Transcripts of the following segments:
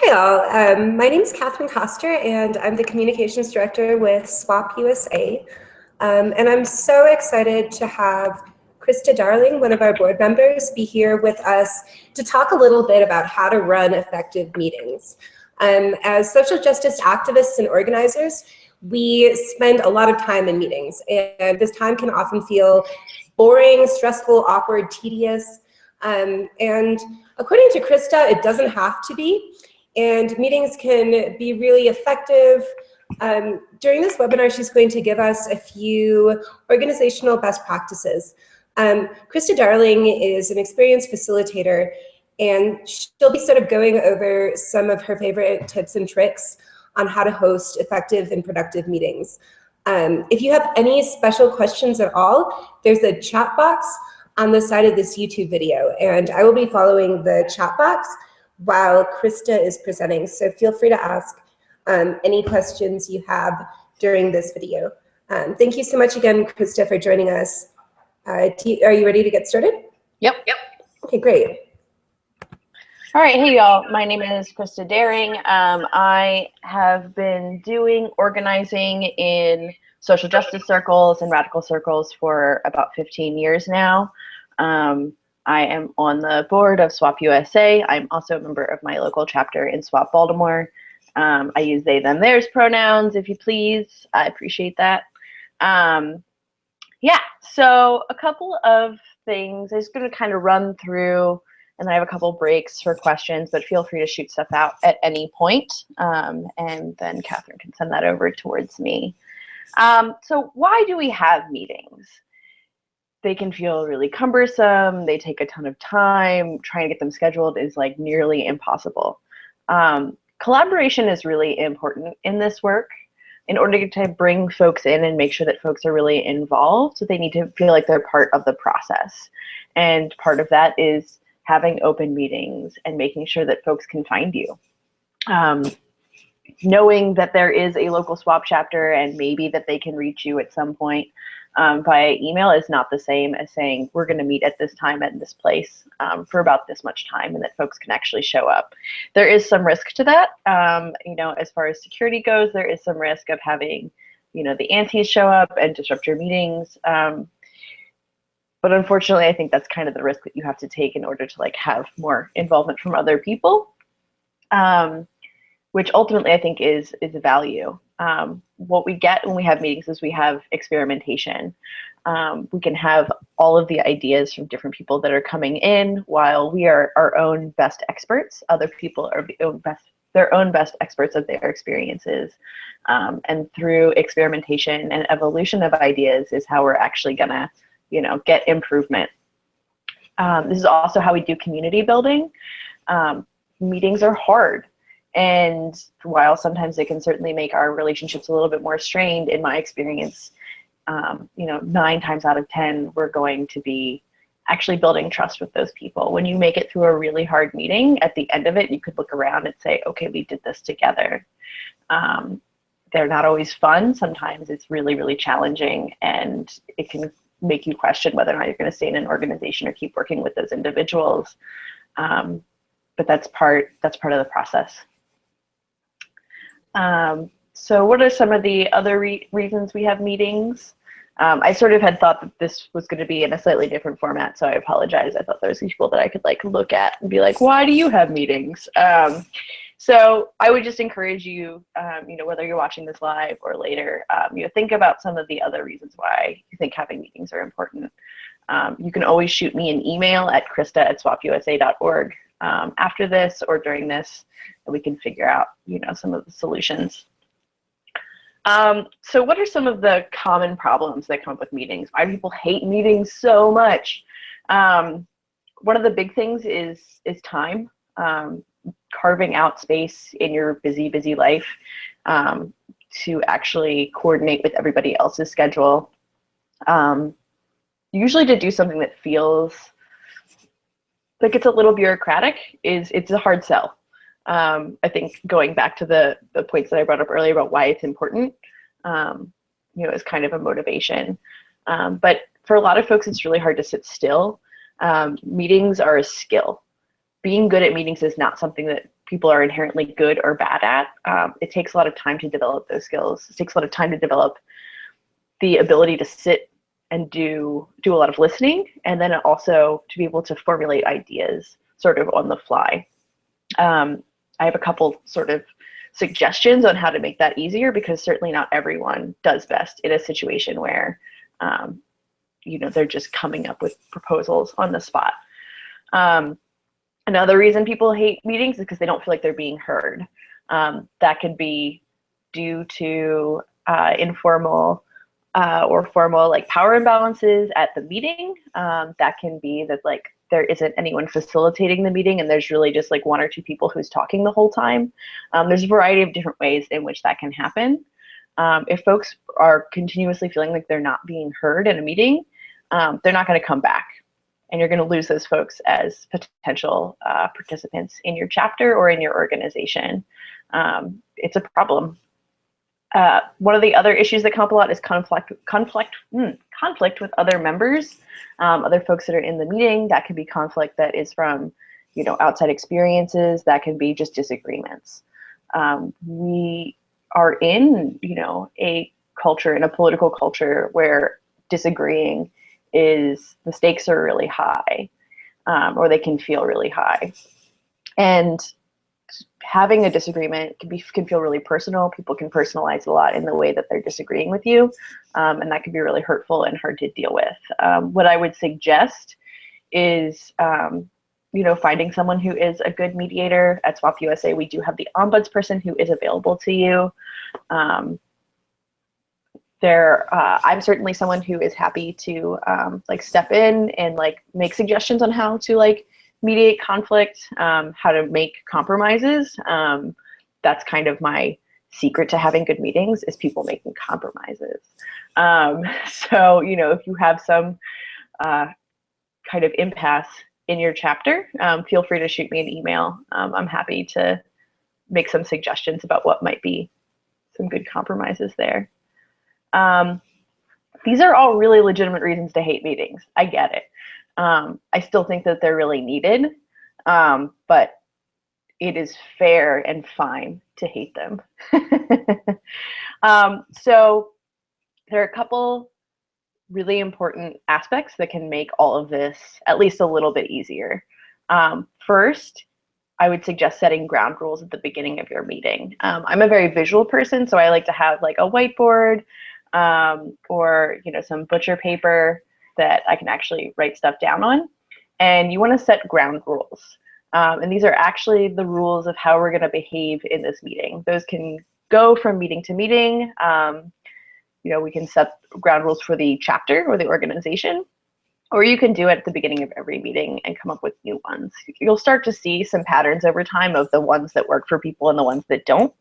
Hi all, my name is Catherine Koster and I'm the Communications Director with SWOP-USA. And I'm so excited to have Christa Daring, one of our board members, be here with us to talk a little bit about how to run effective meetings. As social justice activists and organizers, we spend a lot of time in meetings, and this time can often feel boring, stressful, awkward, tedious. And according to Christa, it doesn't have to be. And meetings can be really effective. During this webinar, she's going to give us a few organizational best practices. Christa Daring is an experienced facilitator, and she'll be sort of going over some of her favorite tips and tricks on how to host effective and productive meetings. If you have any special questions at all, there's a chat box on the side of this YouTube video, and I will be following the chat box while Christa is presenting, so feel free to ask any questions you have during this video. Thank you so much again, Christa, for joining us. Are you ready to get started? Yep. Okay, great. All right, hey y'all, my name is Christa Daring. I have been doing organizing in social justice circles and radical circles for about 15 years now. I am on the board of SWOP-USA. I'm also a member of my local chapter in SWOP Baltimore. I use they, them, theirs pronouns, if you please. I appreciate that. Yeah, so a couple of things. I'm just going to kind of run through, and then I have a couple breaks for questions, but feel free to shoot stuff out at any point, and then Catherine can send that over towards me. So why do we have meetings? They can feel really cumbersome. They take a ton of time. Trying to get them scheduled is like nearly impossible. Collaboration is really important in this work. In order to bring folks in and make sure that folks are really involved, so they need to feel like they're part of the process. And part of that is having open meetings and making sure that folks can find you. Knowing that there is a local SWOP chapter and maybe that they can reach you at some point via email is not the same as saying we're going to meet at this time at this place for about this much time, and that folks can actually show up. There is some risk to that. You know, as far as security goes, there is some risk of having, you know, the antis show up and disrupt your meetings. But unfortunately, I think that's kind of the risk that you have to take in order to like have more involvement from other people, which ultimately I think is a value. What we get when we have meetings is we have experimentation. We can have all of the ideas from different people that are coming in while we are our own best experts. Other people are their own best experts of their experiences. And through experimentation and evolution of ideas is how we're actually gonna, you know, get improvement. This is also how we do community building. Meetings are hard. And while sometimes they can certainly make our relationships a little bit more strained, in my experience, you know, 9 times out of 10, we're going to be actually building trust with those people. When you make it through a really hard meeting, at the end of it, you could look around and say, okay, we did this together. They're not always fun. Sometimes it's really, really challenging, and it can make you question whether or not you're going to stay in an organization or keep working with those individuals. But that's part of the process. So what are some of the other reasons we have meetings? I sort of had thought that this was going to be in a slightly different format, so I apologize. I thought there was people that I could like look at and be like, why do you have meetings? So I would just encourage you, you know, whether you're watching this live or later, you know, think about some of the other reasons why you think having meetings are important. You can always shoot me an email at krista@swopusa.org after this or during this, and we can figure out, you know, some of the solutions. So what are some of the common problems that come up with meetings? Why do people hate meetings so much? One of the big things is time. Carving out space in your busy life to actually coordinate with everybody else's schedule. Usually to do something that feels like it's a little bureaucratic it's a hard sell. I think going back to the points that I brought up earlier about why it's important, you know, is kind of a motivation. But for a lot of folks, it's really hard to sit still. Meetings are a skill. Being good at meetings is not something that people are inherently good or bad at. It takes a lot of time to develop those skills. It takes a lot of time to develop the ability to sit and do a lot of listening, and then also to be able to formulate ideas sort of on the fly. I have a couple sort of suggestions on how to make that easier, because certainly not everyone does best in a situation where you know, they're just coming up with proposals on the spot. Another reason people hate meetings is because they don't feel like they're being heard. That could be due to informal or formal like power imbalances at the meeting. That can be that like there isn't anyone facilitating the meeting and there's really just like one or two people who's talking the whole time. There's a variety of different ways in which that can happen. If folks are continuously feeling like they're not being heard in a meeting, they're not going to come back. And you're going to lose those folks as potential participants in your chapter or in your organization. It's a problem. One of the other issues that come up a lot is conflict with other members, other folks that are in the meeting. That can be conflict that is from, you know, outside experiences. That can be just disagreements. We are in, you know, a culture, in a political culture where disagreeing is, the stakes are really high, or they can feel really high. And having a disagreement can feel really personal. People can personalize a lot in the way that they're disagreeing with you, and that can be really hurtful and hard to deal with. What I would suggest is, you know, finding someone who is a good mediator. At SWOP-USA, we do have the ombudsperson who is available to you. I'm certainly someone who is happy to like step in and like make suggestions on how to like mediate conflict, how to make compromises. That's kind of my secret to having good meetings, is people making compromises. So, you know, if you have some kind of impasse in your chapter, feel free to shoot me an email. I'm happy to make some suggestions about what might be some good compromises there. These are all really legitimate reasons to hate meetings. I get it. I still think that they're really needed, but it is fair and fine to hate them. So there are a couple really important aspects that can make all of this at least a little bit easier. First, I would suggest setting ground rules at the beginning of your meeting. I'm a very visual person, so I like to have like a whiteboard, or, you know, some butcher paper that I can actually write stuff down on. And you want to set ground rules. And these are actually the rules of how we're going to behave in this meeting. Those can go from meeting to meeting. You know, we can set ground rules for the chapter or the organization, or you can do it at the beginning of every meeting and come up with new ones. You'll start to see some patterns over time of the ones that work for people and the ones that don't.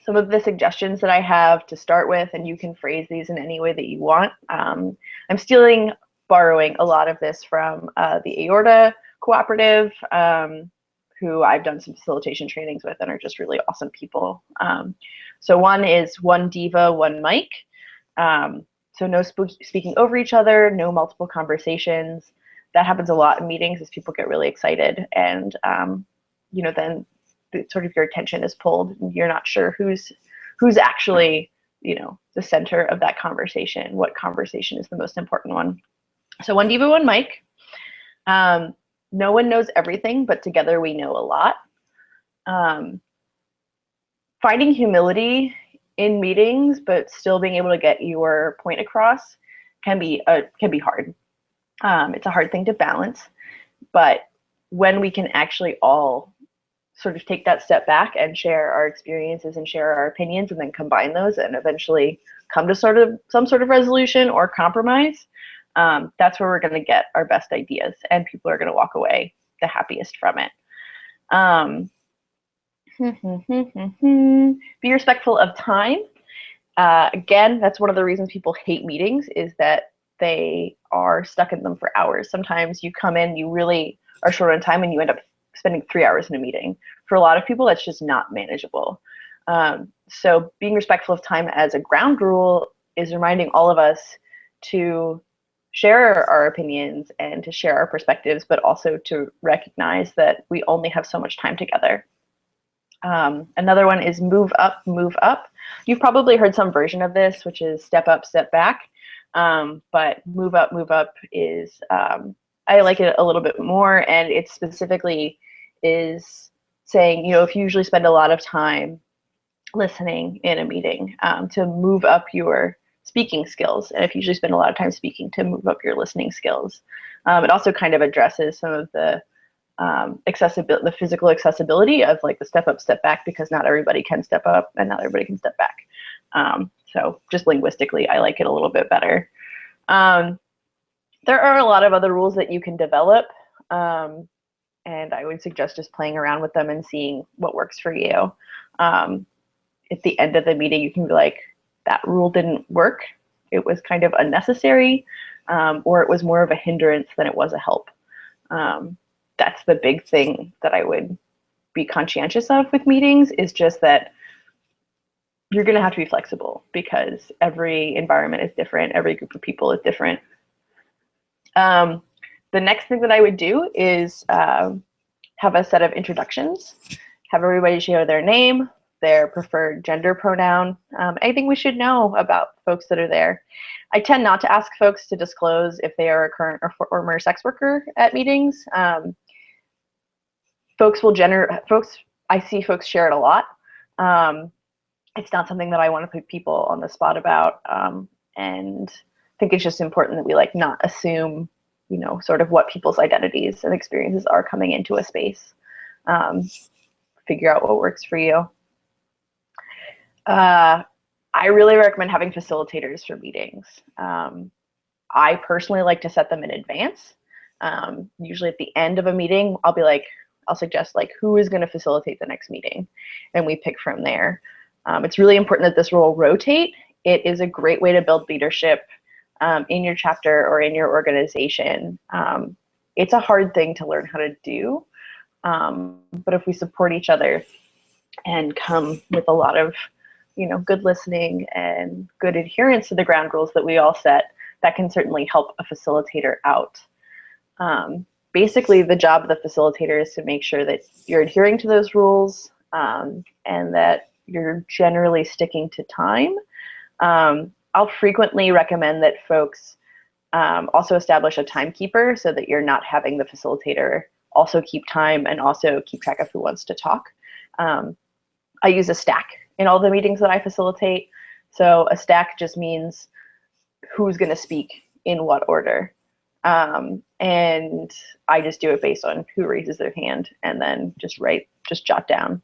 Some of the suggestions that I have to start with, and you can phrase these in any way that you want. I'm borrowing a lot of this from the Aorta Cooperative, who I've done some facilitation trainings with and are just really awesome people. So one is one diva, one mic. So no speaking over each other, no multiple conversations. That happens a lot in meetings as people get really excited, and you know, then sort of your attention is pulled and you're not sure who's actually, you know, the center of that conversation, what conversation is the most important one. So one diva, one mic. No one knows everything, but together we know a lot. Finding humility in meetings, but still being able to get your point across can be hard. It's a hard thing to balance, but when we can actually all sort of take that step back and share our experiences and share our opinions and then combine those and eventually come to some sort of resolution or compromise, that's where we're going to get our best ideas and people are going to walk away the happiest from it. Be respectful of time. Again, that's one of the reasons people hate meetings, is that they are stuck in them for hours. Sometimes you come in, you really are short on time and you end up spending 3 hours in a meeting. For a lot of people, that's just not manageable. So being respectful of time as a ground rule is reminding all of us to share our opinions and to share our perspectives, but also to recognize that we only have so much time together. Another one is move up, move up. You've probably heard some version of this, which is step up, step back. But move up is, I like it a little bit more, and it specifically is saying, you know, if you usually spend a lot of time listening in a meeting, to move up your speaking skills, and if you usually spend a lot of time speaking, to move up your listening skills. It also kind of addresses some of the accessibility, the physical accessibility of like the step up, step back, because not everybody can step up and not everybody can step back. So just linguistically, I like it a little bit better. There are a lot of other rules that you can develop, and I would suggest just playing around with them and seeing what works for you. At the end of the meeting, you can be like, that rule didn't work. It was kind of unnecessary, or it was more of a hindrance than it was a help. That's the big thing that I would be conscientious of with meetings, is just that you're going to have to be flexible because every environment is different. Every group of people is different. The next thing that I would do is have a set of introductions, have everybody share their name, their preferred gender pronoun, anything we should know about folks that are there. I tend not to ask folks to disclose if they are a current or former sex worker at meetings. I see folks share it a lot. It's not something that I want to put people on the spot about, and I think it's just important that we like not assume, you know, sort of what people's identities and experiences are coming into a space. Figure out what works for you. I really recommend having facilitators for meetings. I personally like to set them in advance. Usually at the end of a meeting, I'll suggest like who is going to facilitate the next meeting, and we pick from there. It's really important that this role rotate. It is a great way to build leadership in your chapter or in your organization. It's a hard thing to learn how to do, but if we support each other and come with a lot of, you know, good listening and good adherence to the ground rules that we all set, that can certainly help a facilitator out. Basically, the job of the facilitator is to make sure that you're adhering to those rules, and that you're generally sticking to time. I'll frequently recommend that folks also establish a timekeeper so that you're not having the facilitator also keep time and also keep track of who wants to talk. I use a stack in all the meetings that I facilitate. So a stack just means who's going to speak in what order. And I just do it based on who raises their hand, and then just jot down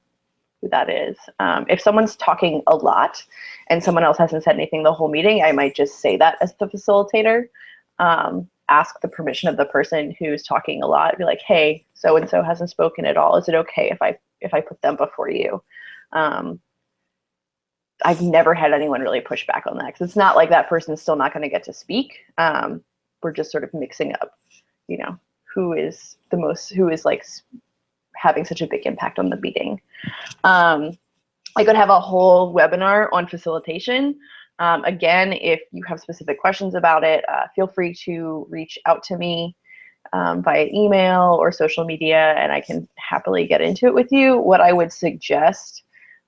who that is. If someone's talking a lot and someone else hasn't said anything the whole meeting, I might just say that as the facilitator. Ask the permission of the person who's talking a lot. Be like, hey, so-and-so hasn't spoken at all. Is it okay if I put them before you? I've never had anyone really push back on that, because it's not like that person's still not going to get to speak. We're just sort of mixing up, you know, who is like having such a big impact on the meeting. I could have a whole webinar on facilitation. Again, if you have specific questions about it, feel free to reach out to me via email or social media, and I can happily get into it with you. What I would suggest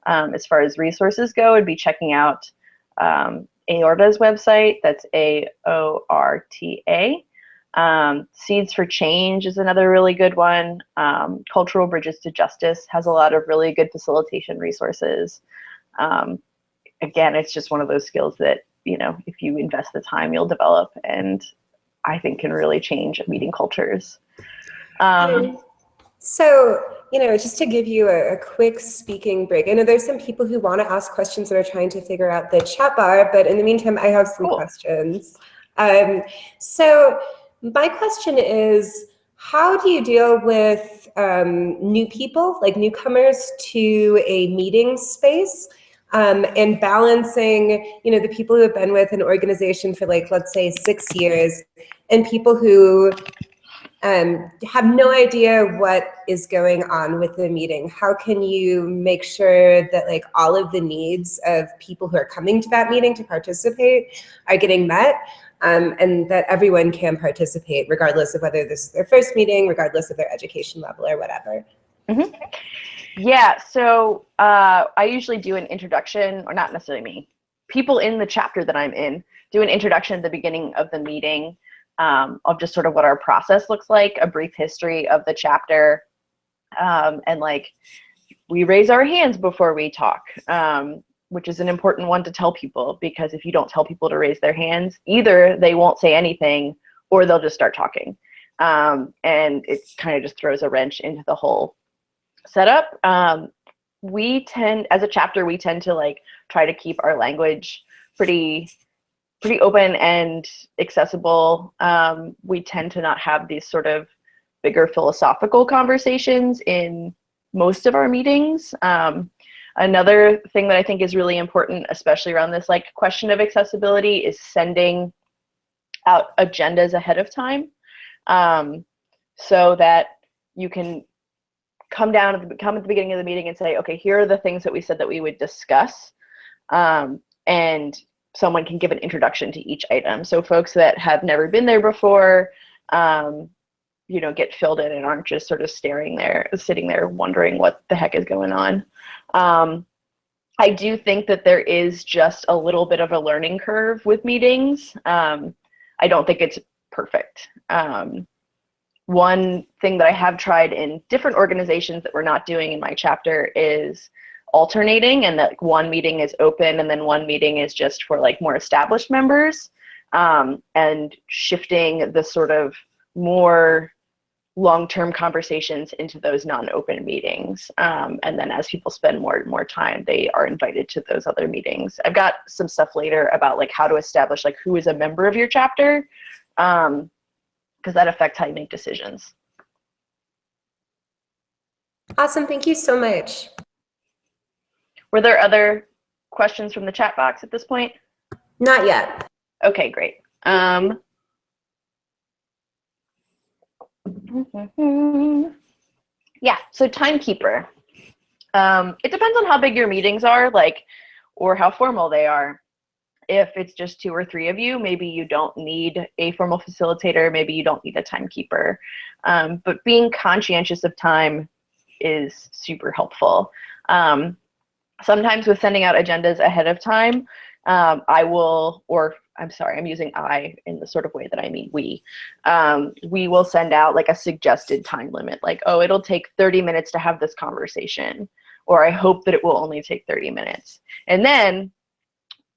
as far as resources go would be checking out AORTA's website. That's AORTA. Seeds for Change is another really good one. Cultural Bridges to Justice has a lot of really good facilitation resources. Again, it's just one of those skills that, you know, if you invest the time, you'll develop, and I think can really change meeting cultures. So, you know, just to give you a quick speaking break, I know there's some people who want to ask questions and are trying to figure out the chat bar, but in the meantime, I have some questions. So my question is, how do you deal with new people, like newcomers to a meeting space, and balancing, you know, the people who have been with an organization for, like, let's say 6 years, and people who have no idea what is going on with the meeting? How can you make sure that, like, all of the needs of people who are coming to that meeting to participate are getting met? and that everyone can participate regardless of whether this is their first meeting, regardless of their education level or whatever. Mm-hmm. Yeah, so I usually do an introduction, or not necessarily me, people in the chapter that I'm in do an introduction at the beginning of the meeting of just sort of what our process looks like, a brief history of the chapter, and like we raise our hands before we talk, which is an important one to tell people, because if you don't tell people to raise their hands, either they won't say anything or they'll just start talking. And it kind of just throws a wrench into the whole setup. We tend, as a chapter, we tend to like try to keep our language pretty open and accessible. We tend to not have these sort of bigger philosophical conversations in most of our meetings. Another thing that I think is really important, especially around this like question of accessibility, is sending out agendas ahead of time, so that you can come at the beginning of the meeting and say, okay, here are the things that we said that we would discuss, and someone can give an introduction to each item. So folks that have never been there before, you know, get filled in and aren't just sort of sitting there wondering what the heck is going on. I do think that there is just a little bit of a learning curve with meetings. I don't think it's perfect. One thing that I have tried in different organizations that we're not doing in my chapter is alternating, and that one meeting is open and then one meeting is just for like more established members, and shifting the sort of more long-term conversations into those non-open meetings. And then as people spend more and more time, they are invited to those other meetings. I've got some stuff later about like how to establish like who is a member of your chapter, because that affects how you make decisions. Awesome, thank you so much. Were there other questions from the chat box at this point? Not yet. Okay, great. Yeah, so Timekeeper. It depends on how big your meetings are, like, or how formal they are. If it's just 2 or 3 of you, maybe you don't need a formal facilitator, maybe you don't need a timekeeper. But being conscientious of time is super helpful. Sometimes with sending out agendas ahead of time, I will, or I'm sorry, I'm using I in the sort of way that I mean we will send out like a suggested time limit, like, oh, it'll take 30 minutes to have this conversation, or I hope that it will only take 30 minutes. And then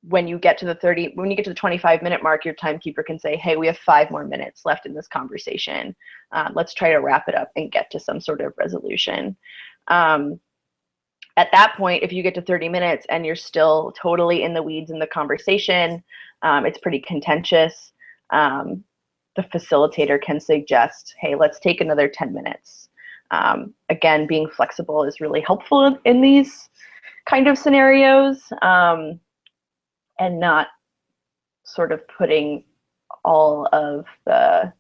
when you get to the 25-minute mark, your timekeeper can say, hey, we have 5 more minutes left in this conversation. Let's try to wrap it up and get to some sort of resolution. At that point, if you get to 30 minutes and you're still totally in the weeds in the conversation, it's pretty contentious, the facilitator can suggest, hey, let's take another 10 minutes. Again, being flexible is really helpful in these kind of scenarios, and not sort of putting all of the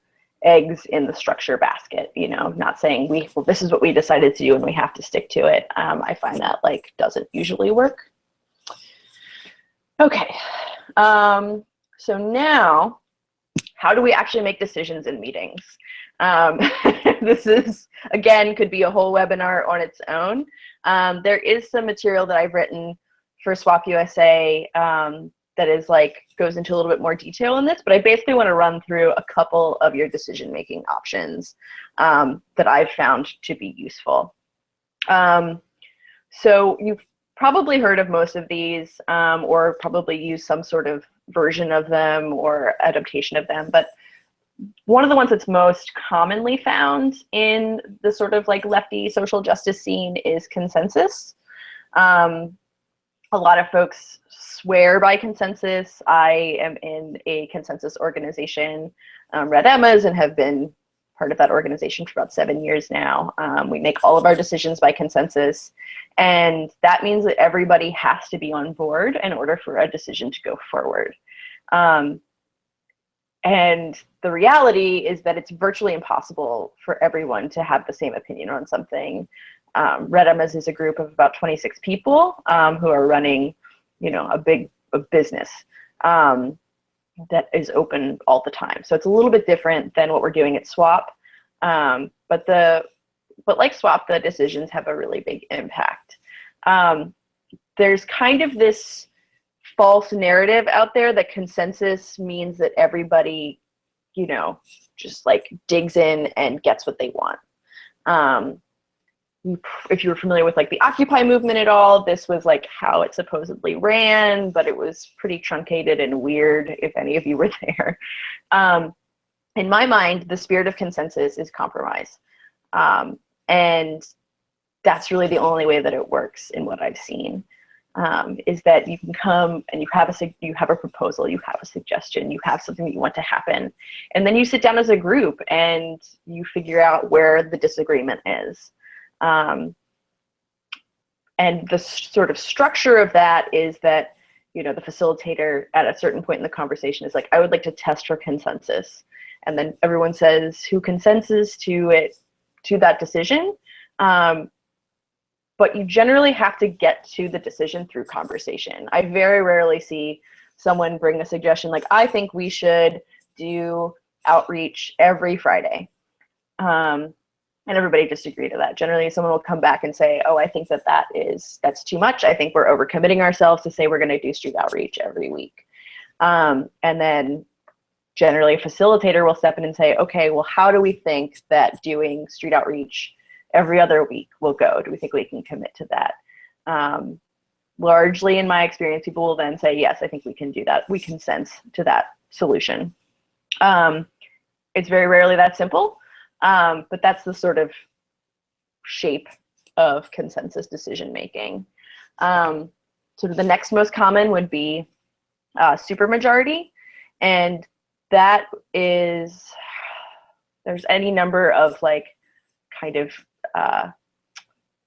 eggs in the structure basket, you know, not saying well, this is what we decided to do and we have to stick to it. I find that like doesn't usually work. Okay, so now how do we actually make decisions in meetings? This is, again, could be a whole webinar on its own. There is some material that I've written for SWOP-USA that is like goes into a little bit more detail on this, but I basically want to run through a couple of your decision-making options that I've found to be useful. So you've probably heard of most of these, or probably used some sort of version of them or adaptation of them, but one of the ones that's most commonly found in the sort of like lefty social justice scene is consensus. A lot of folks swear by consensus. I am in a consensus organization, Red Emmas, and have been part of that organization for about 7 years now. We make all of our decisions by consensus, and that means that everybody has to be on board in order for a decision to go forward. And the reality is that it's virtually impossible for everyone to have the same opinion on something. Red Emmas is a group of about 26 people who are running, you know, a big business. that is open all the time. So it's a little bit different than what we're doing at SWOP. But like SWOP, the decisions have a really big impact. There's kind of this false narrative out there that consensus means that everybody, you know, just like digs in and gets what they want. If you were familiar with like the Occupy movement at all, this was like how it supposedly ran, but it was pretty truncated and weird if any of you were there. In my mind, the spirit of consensus is compromise. And that's really the only way that it works in what I've seen, is that you can come and you have a proposal, you have a suggestion, you have something that you want to happen, and then you sit down as a group and you figure out where the disagreement is. And the sort of structure of that is that, you know, the facilitator at a certain point in the conversation is like, I would like to test for consensus. And then everyone says who consensus to that decision. But you generally have to get to the decision through conversation. I very rarely see someone bring a suggestion like, I think we should do outreach every Friday. And everybody just agree to that. Generally, someone will come back and say, oh, I think that's too much. I think we're overcommitting ourselves to say we're going to do street outreach every week. And then generally a facilitator will step in and say, okay, well, how do we think that doing street outreach every other week will go? Do we think we can commit to that? Largely, in my experience, people will then say, yes, I think we can do that. We consent to that solution. It's very rarely that simple. But that's the sort of shape of consensus decision making. Sort of the next most common would be supermajority, and that is, there's any number of like kind of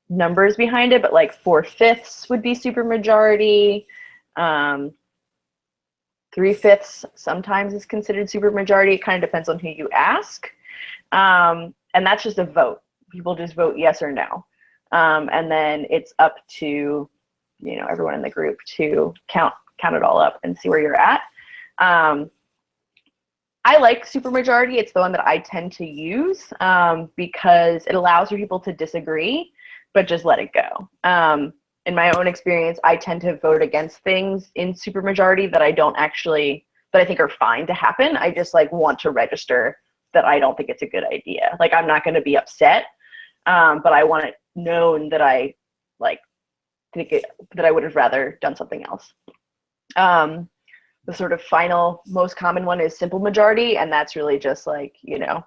numbers behind it, but like 4/5 would be supermajority. 3/5 sometimes is considered supermajority. It kind of depends on who you ask. And that's just a vote. People just vote yes or no. And then it's up to, you know, everyone in the group to count it all up and see where you're at. I like supermajority. It's the one that I tend to use because it allows for people to disagree, but just let it go. In my own experience, I tend to vote against things in supermajority that I think are fine to happen. I just like want to register that I don't think it's a good idea. Like, I'm not going to be upset, but I want it known that I like that I would have rather done something else. The sort of final most common one is simple majority, and that's really just like, you know,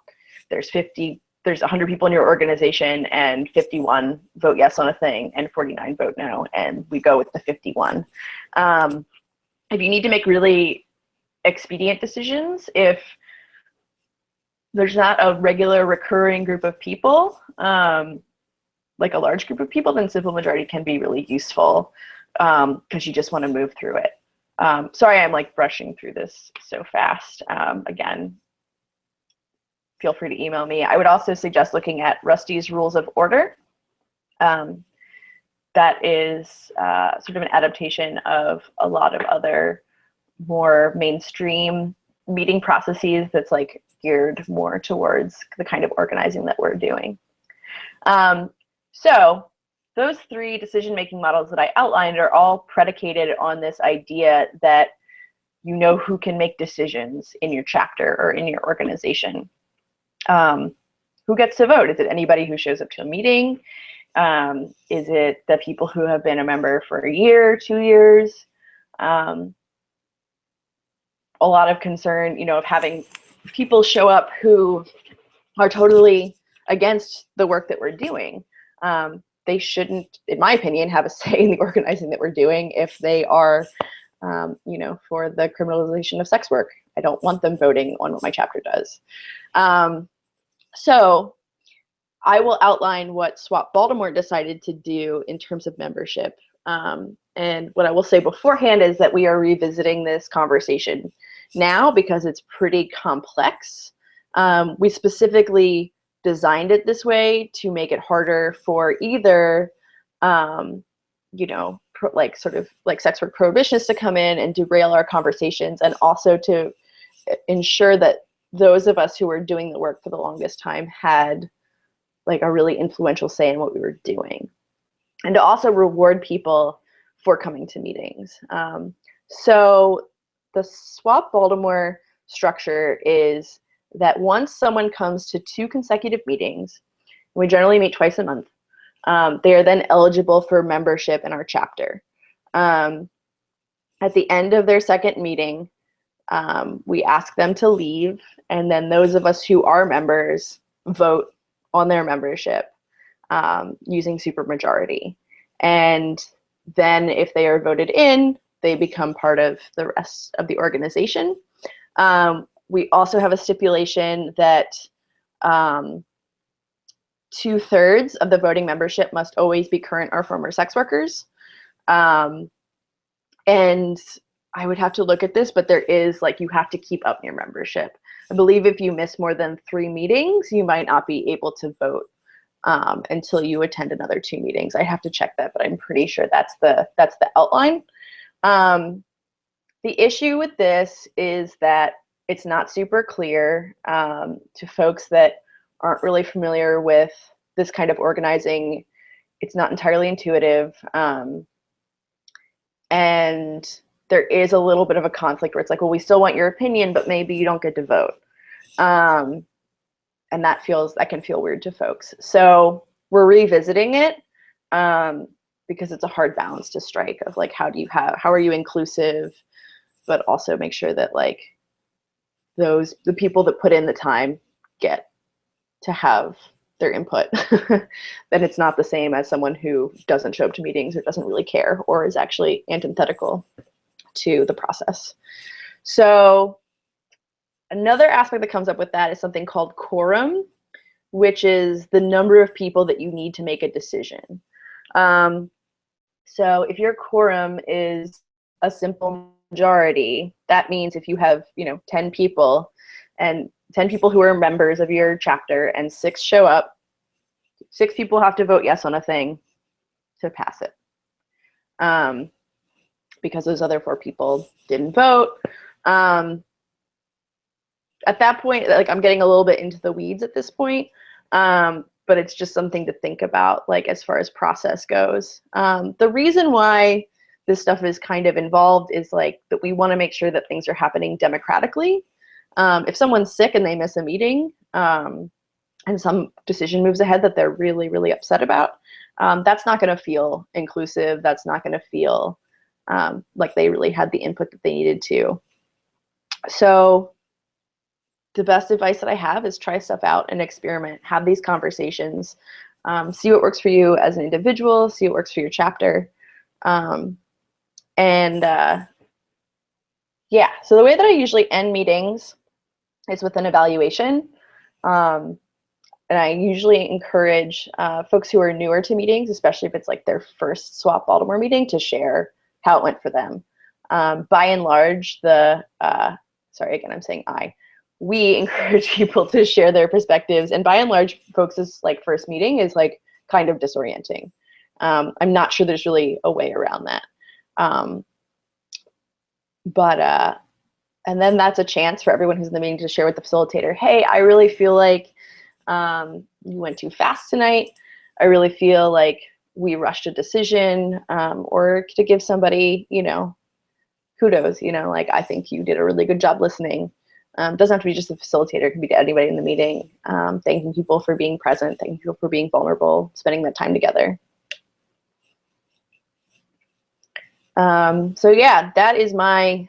there's 100 people in your organization and 51 vote yes on a thing and 49 vote no, and we go with the 51. If you need to make really expedient decisions, if there's not a regular recurring group of people, like a large group of people, then simple majority can be really useful because you just want to move through it. Sorry, I'm like brushing through this so fast. Again, feel free to email me. I would also suggest looking at Rusty's Rules of Order. That is sort of an adaptation of a lot of other more mainstream meeting processes that's like geared more towards the kind of organizing that we're doing. So those 3 decision-making models that I outlined are all predicated on this idea that you know who can make decisions in your chapter or in your organization. Who gets to vote? Is it anybody who shows up to a meeting? Is it the people who have been a member for a year, 2 years? A lot of concern, you know, of having people show up who are totally against the work that we're doing. They shouldn't, in my opinion, have a say in the organizing that we're doing if they are, you know, for the criminalization of sex work. I don't want them voting on what my chapter does. So I will outline what SWOP Baltimore decided to do in terms of membership. And what I will say beforehand is that we are revisiting this conversation now because it's pretty complex. We specifically designed it this way to make it harder for either you know, sort of sex work prohibitionists to come in and derail our conversations, and also to ensure that those of us who were doing the work for the longest time had like a really influential say in what we were doing, and to also reward people for coming to meetings. So the SWOP Baltimore structure is that once someone comes to 2 consecutive meetings, we generally meet twice a month, they are then eligible for membership in our chapter. At the end of their second meeting, we ask them to leave, and then those of us who are members vote on their membership using supermajority. And then if they are voted in, they become part of the rest of the organization. We also have a stipulation that 2/3 of the voting membership must always be current or former sex workers. And I would have to look at this, but there is like, you have to keep up your membership. I believe if you miss more than 3 meetings, you might not be able to vote until you attend another 2 meetings. I have to check that, but I'm pretty sure that's the outline. The issue with this is that it's not super clear to folks that aren't really familiar with this kind of organizing. It's not entirely intuitive. And there is a little bit of a conflict where it's like, well, we still want your opinion, but maybe you don't get to vote. And that can feel weird to folks. So we're revisiting it because it's a hard balance to strike of like, how are you inclusive, but also make sure that like the people that put in the time get to have their input. Then it's not the same as someone who doesn't show up to meetings or doesn't really care or is actually antithetical to the process. So another aspect that comes up with that is something called quorum, which is the number of people that you need to make a decision. So if your quorum is a simple majority, that means if you have 10 people and 10 people who are members of your chapter and 6 show up, 6 people have to vote yes on a thing to pass it. Because those other 4 people didn't vote. At that point, like I'm getting a little bit into the weeds at this point, but it's just something to think about, like as far as process goes. The reason why this stuff is kind of involved is like that we want to make sure that things are happening democratically. If someone's sick and they miss a meeting and some decision moves ahead that they're really, really upset about, that's not going to feel inclusive. That's not going to feel like they really had the input that they needed to. So the best advice that I have is try stuff out and experiment, have these conversations, see what works for you as an individual, see what works for your chapter. Yeah, so the way that I usually end meetings is with an evaluation. And I usually encourage folks who are newer to meetings, especially if it's like their first SWOP Baltimore meeting, to share how it went for them. By and large, sorry, again, I'm saying we encourage people to share their perspectives. And by and large, folks' like first meeting is like kind of disorienting. I'm not sure there's really a way around that. And then that's a chance for everyone who's in the meeting to share with the facilitator, hey, I really feel like you went too fast tonight. I really feel like we rushed a decision, or to give somebody, kudos, like I think you did a really good job listening. Doesn't have to be just the facilitator, it can be to anybody in the meeting. Thanking people for being present, thanking people for being vulnerable, spending that time together. So yeah, that is my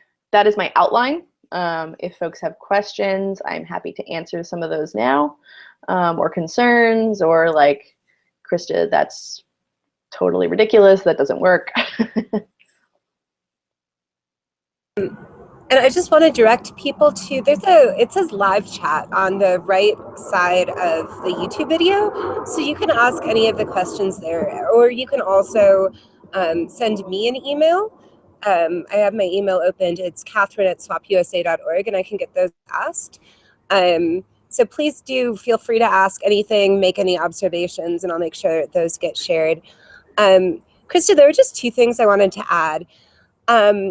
outline. If folks have questions, I'm happy to answer some of those now, or concerns, or like, Christa, that's totally ridiculous, that doesn't work. And I just want to direct people to, it says live chat on the right side of the YouTube video. So you can ask any of the questions there, or you can also send me an email. I have my email opened. It's Catherine@SWOP-USA.org, and I can get those asked. So please do feel free to ask anything, make any observations, and I'll make sure those get shared. Krista, there were just two things I wanted to add.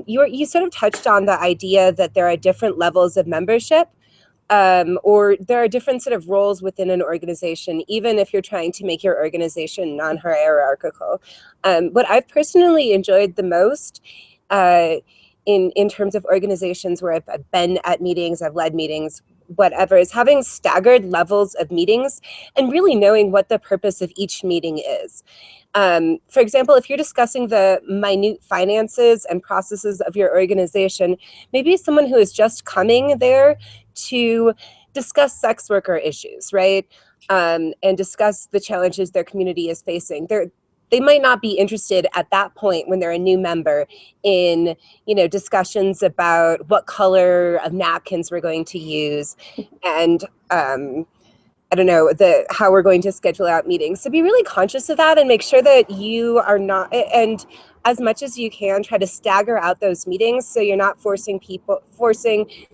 You sort of touched on the idea that there are different levels of membership, or there are different sort of roles within an organization, even if you're trying to make your organization non-hierarchical. What I've personally enjoyed the most in terms of organizations where I've been at meetings, I've led meetings, whatever, is having staggered levels of meetings and really knowing what the purpose of each meeting is. For example, if you're discussing the minute finances and processes of your organization, maybe someone who is just coming there to discuss sex worker issues, right? And discuss the challenges their community is facing. They might not be interested at that point when they're a new member in, discussions about what color of napkins we're going to use and I don't know, how we're going to schedule out meetings. So be really conscious of that and make sure that you are not, and as much as you can, try to stagger out those meetings so you're not forcing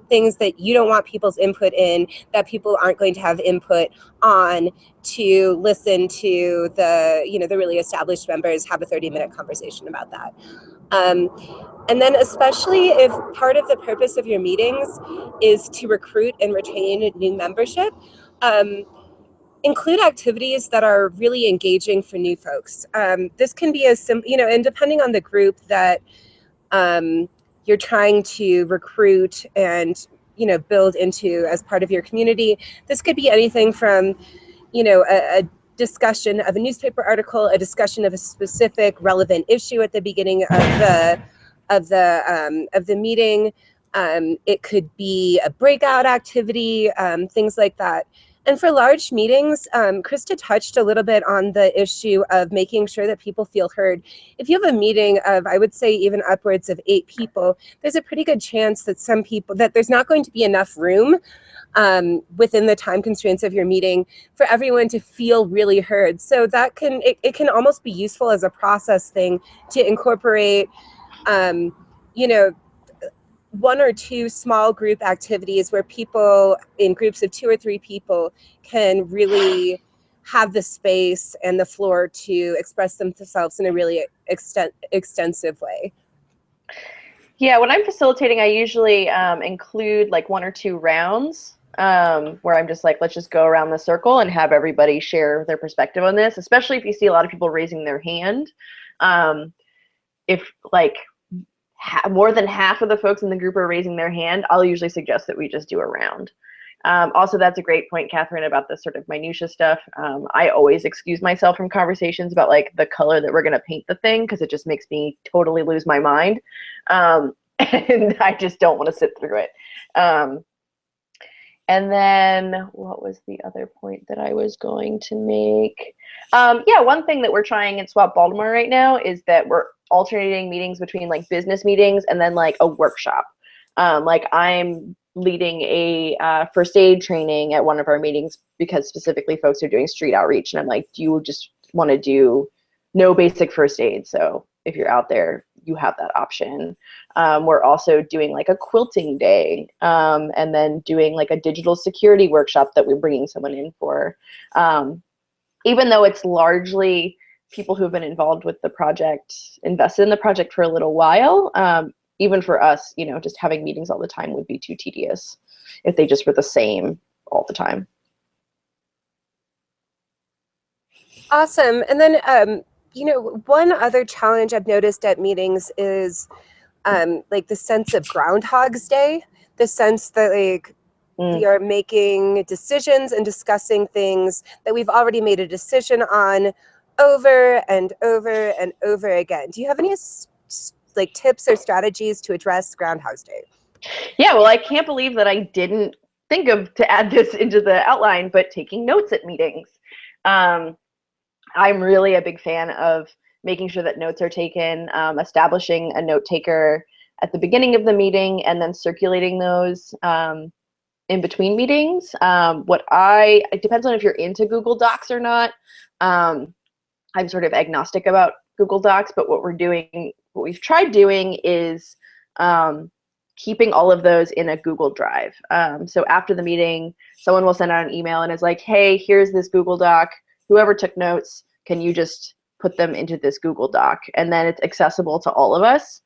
things that you don't want people's input in, that people aren't going to have input on, to listen to the really established members have a 30-minute conversation about that. And then especially if part of the purpose of your meetings is to recruit and retain new membership, include activities that are really engaging for new folks. This can be as simple, and depending on the group that you're trying to recruit and, build into as part of your community, this could be anything from, a discussion of a newspaper article, a discussion of a specific relevant issue at the beginning of the meeting. It could be a breakout activity, things like that. And for large meetings, Krista touched a little bit on the issue of making sure that people feel heard. If you have a meeting of, I would say, even upwards of 8 people, there's a pretty good chance that there's not going to be enough room within the time constraints of your meeting for everyone to feel really heard. So that it can almost be useful as a process thing to incorporate, 1 or 2 small group activities where people in groups of 2 or 3 people can really have the space and the floor to express themselves in a really extensive way. Yeah, when I'm facilitating, I usually include like 1 or 2 rounds where I'm just like, let's just go around the circle and have everybody share their perspective on this, especially if you see a lot of people raising their hand. If like more than half of the folks in the group are raising their hand, I'll usually suggest that we just do a round. Also, that's a great point, Catherine, about this sort of minutia stuff. I always excuse myself from conversations about like the color that we're going to paint the thing because it just makes me totally lose my mind. And I just don't want to sit through it. And then what was the other point that I was going to make? Yeah, one thing that we're trying at SWOP Baltimore right now is that we're alternating meetings between like business meetings and then like a workshop. Like I'm leading a first aid training at one of our meetings because specifically folks are doing street outreach, and I'm like, do you just want to do no basic first aid? So if you're out there, you have that option. We're also doing like a quilting day, and then doing like a digital security workshop that we're bringing someone in for. Even though it's largely people who've been involved with the project, invested in the project for a little while, even for us, just having meetings all the time would be too tedious if they just were the same all the time. Awesome. And then, one other challenge I've noticed at meetings is like the sense of Groundhog's Day, the sense that like we are making decisions and discussing things that we've already made a decision on over and over and over again. Do you have any like tips or strategies to address Groundhog's Day? Yeah, well, I can't believe that I didn't think of to add this into the outline, but taking notes at meetings. I'm really a big fan of making sure that notes are taken, establishing a note taker at the beginning of the meeting, and then circulating those in between meetings. It depends on if you're into Google Docs or not. I'm sort of agnostic about Google Docs, but what we've tried doing is keeping all of those in a Google Drive. So after the meeting, someone will send out an email and is like, hey, here's this Google Doc. Whoever took notes, can you just put them into this Google Doc, and then it's accessible to all of us.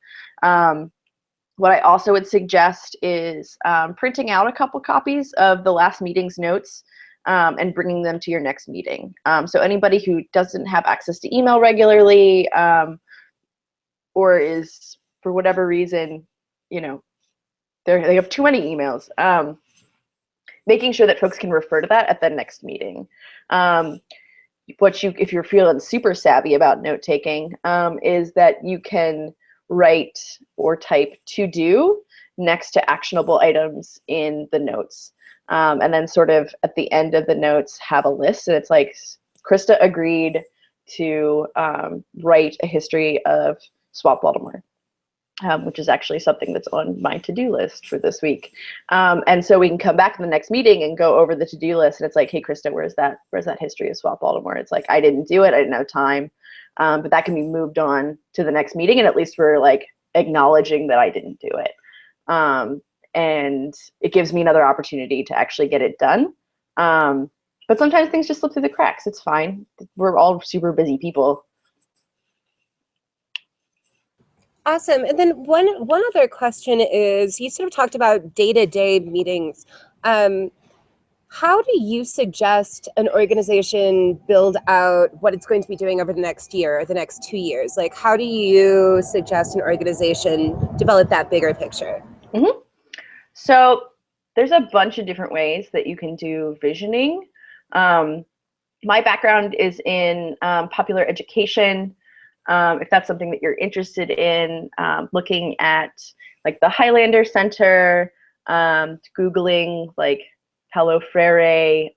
What I also would suggest is printing out a couple copies of the last meeting's notes and bringing them to your next meeting. So anybody who doesn't have access to email regularly or is, for whatever reason, you know, they have too many emails, making sure that folks can refer to that at the next meeting. If you're feeling super savvy about note taking, is that you can write or type to do next to actionable items in the notes. And then sort of at the end of the notes have a list, and it's like, Christa agreed to write a history of SWOP Baltimore, which is actually something that's on my to-do list for this week. And so we can come back to the next meeting and go over the to-do list, and it's like, hey, Christa, where's that history of SWOP Baltimore? It's like, I didn't do it, I didn't have time. But that can be moved on to the next meeting, and at least we're like acknowledging that I didn't do it. And it gives me another opportunity to actually get it done. But sometimes things just slip through the cracks. It's fine. We're all super busy people. Awesome. And then one other question is, you sort of talked about day-to-day meetings. How do you suggest an organization build out what it's going to be doing over the next year or the next 2 years? Like, how do you suggest an organization develop that bigger picture? Mm-hmm. So there's a bunch of different ways that you can do visioning. My background is in popular education. If that's something that you're interested in, looking at like the Highlander Center, Googling like Paulo Freire.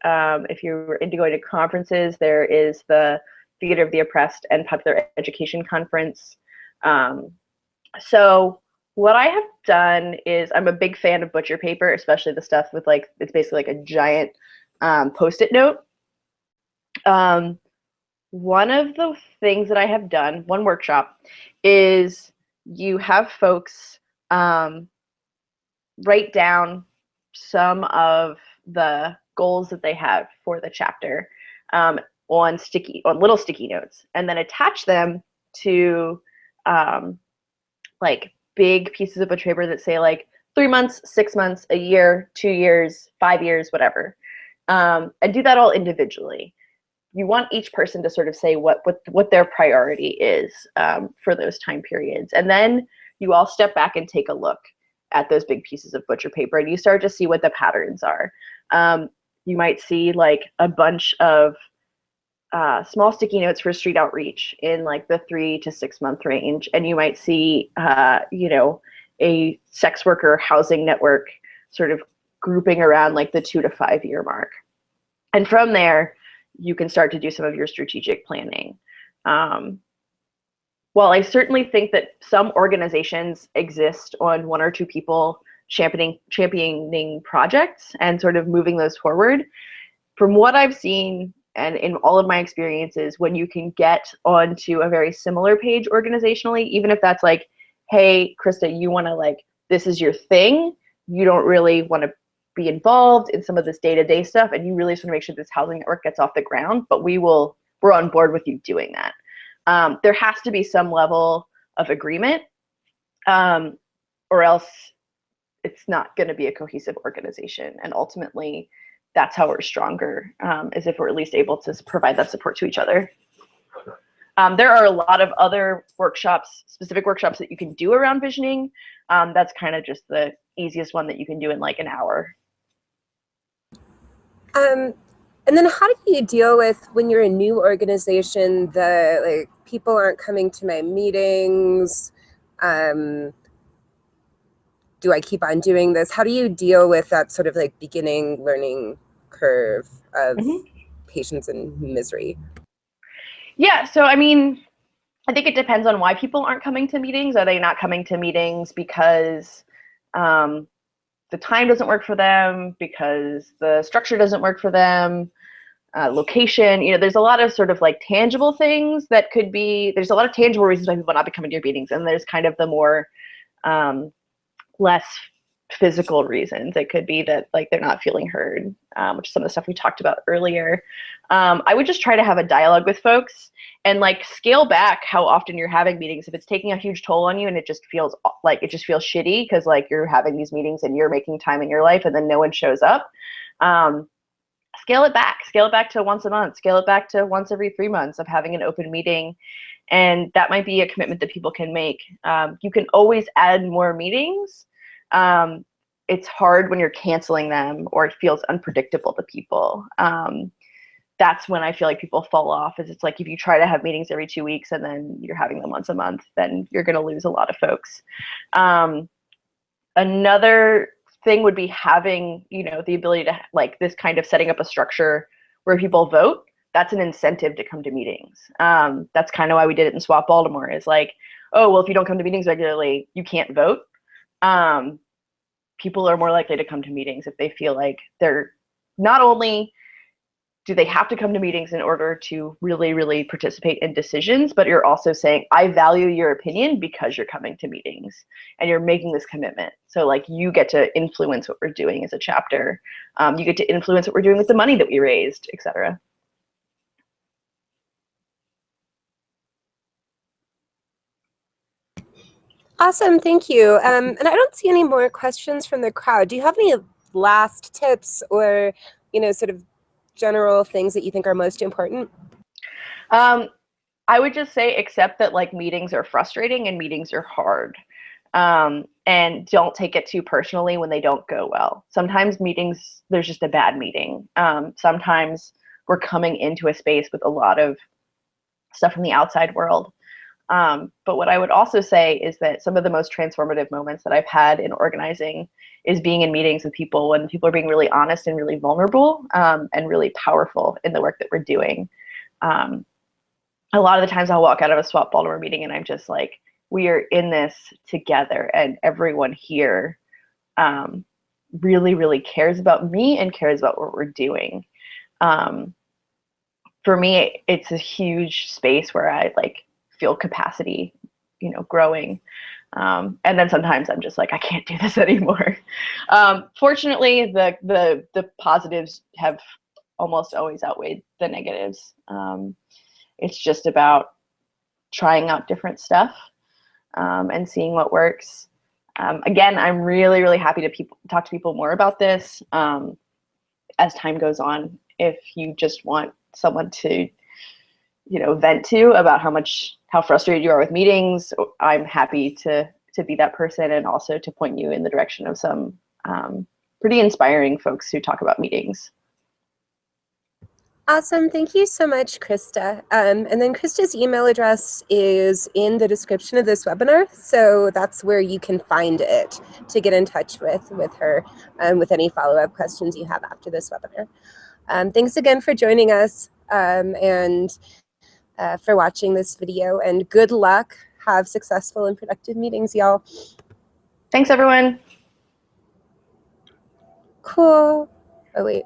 If you're into going to conferences, there is the Theater of the Oppressed and Popular Education Conference. So what I have done is, I'm a big fan of butcher paper, especially the stuff with like, it's basically like a giant Post-it note. One of the things that I have done, one workshop, is you have folks write down some of the goals that they have for the chapter on little sticky notes, and then attach them to like big pieces of butcher paper that say like 3 months, 6 months, a year, 2 years, 5 years, whatever, and do that all individually. You want each person to sort of say what their priority is for those time periods, and then you all step back and take a look at those big pieces of butcher paper, and you start to see what the patterns are. You might see like a bunch of small sticky notes for street outreach in like the 3 to 6 month range, and you might see you know, a sex worker housing network sort of grouping around like the 2 to 5 year mark, and from there you can start to do some of your strategic planning. While I certainly think that some organizations exist on 1 or 2 people championing projects and sort of moving those forward, from what I've seen and in all of my experiences, when you can get onto a very similar page organizationally, even if that's like, hey, Christa, you want to like, this is your thing, you don't really want to be involved in some of this day-to-day stuff, and you really just want to make sure this housing network gets off the ground, but we're on board with you doing that. There has to be some level of agreement, or else it's not going to be a cohesive organization. And ultimately, that's how we're stronger, is if we're at least able to provide that support to each other. There are a lot of other workshops, specific workshops that you can do around visioning. That's kind of just the easiest one that you can do in like an hour. And then how do you deal with, when you're a new organization, the like people aren't coming to my meetings? Do I keep on doing this? How do you deal with that sort of like beginning learning curve of patience and misery? Yeah, so I mean, I think it depends on why people aren't coming to meetings. Are they not coming to meetings because the time doesn't work for them, because the structure doesn't work for them, location? You know, there's a lot of sort of like tangible things that could be, there's a lot of tangible reasons why people not be coming to your meetings, and there's kind of the more less physical reasons. It could be that like they're not feeling heard, which is some of the stuff we talked about earlier. I would just try to have a dialogue with folks and like scale back how often you're having meetings. If it's taking a huge toll on you and it just feels shitty because like you're having these meetings and you're making time in your life and then no one shows up, scale it back to once a month, scale it back to once every 3 months of having an open meeting. And that might be a commitment that people can make. You can always add more meetings. It's hard when you're canceling them or it feels unpredictable to people. That's when I feel like people fall off, is it's like if you try to have meetings every 2 weeks and then you're having them once a month, then you're going to lose a lot of folks. Another thing would be having, the ability to like this kind of setting up a structure where people vote. That's an incentive to come to meetings. That's kind of why we did it in SWOP Baltimore, is like, oh, well, if you don't come to meetings regularly, you can't vote. People are more likely to come to meetings if they feel like they're not only do they have to come to meetings in order to really, really participate in decisions, but you're also saying, I value your opinion because you're coming to meetings and you're making this commitment. So like you get to influence what we're doing as a chapter. You get to influence what we're doing with the money that we raised, et cetera. Awesome, thank you. And I don't see any more questions from the crowd. Do you have any last tips or, sort of general things that you think are most important? I would just say accept that like meetings are frustrating and meetings are hard. And don't take it too personally when they don't go well. Sometimes meetings, there's just a bad meeting. Sometimes we're coming into a space with a lot of stuff from the outside world. But what I would also say is that some of the most transformative moments that I've had in organizing is being in meetings with people when people are being really honest and really vulnerable, and really powerful in the work that we're doing. A lot of the times I'll walk out of a SWOP Baltimore meeting and I'm just like, we are in this together, and everyone here really, really cares about me and cares about what we're doing. For me, it's a huge space where I like feel capacity, growing. And then sometimes I'm just like, I can't do this anymore. Fortunately, the positives have almost always outweighed the negatives. It's just about trying out different stuff and seeing what works. Again, I'm really, really happy to talk to people more about this as time goes on. If you just want someone to, vent to about how frustrated you are with meetings, I'm happy to be that person, and also to point you in the direction of some pretty inspiring folks who talk about meetings. Awesome. Thank you so much, Christa. And then Christa's email address is in the description of this webinar. So that's where you can find it to get in touch with her with any follow-up questions you have after this webinar. Thanks again for joining us and for watching this video, and good luck. Have successful and productive meetings, y'all. Thanks, everyone. Cool. Oh, wait.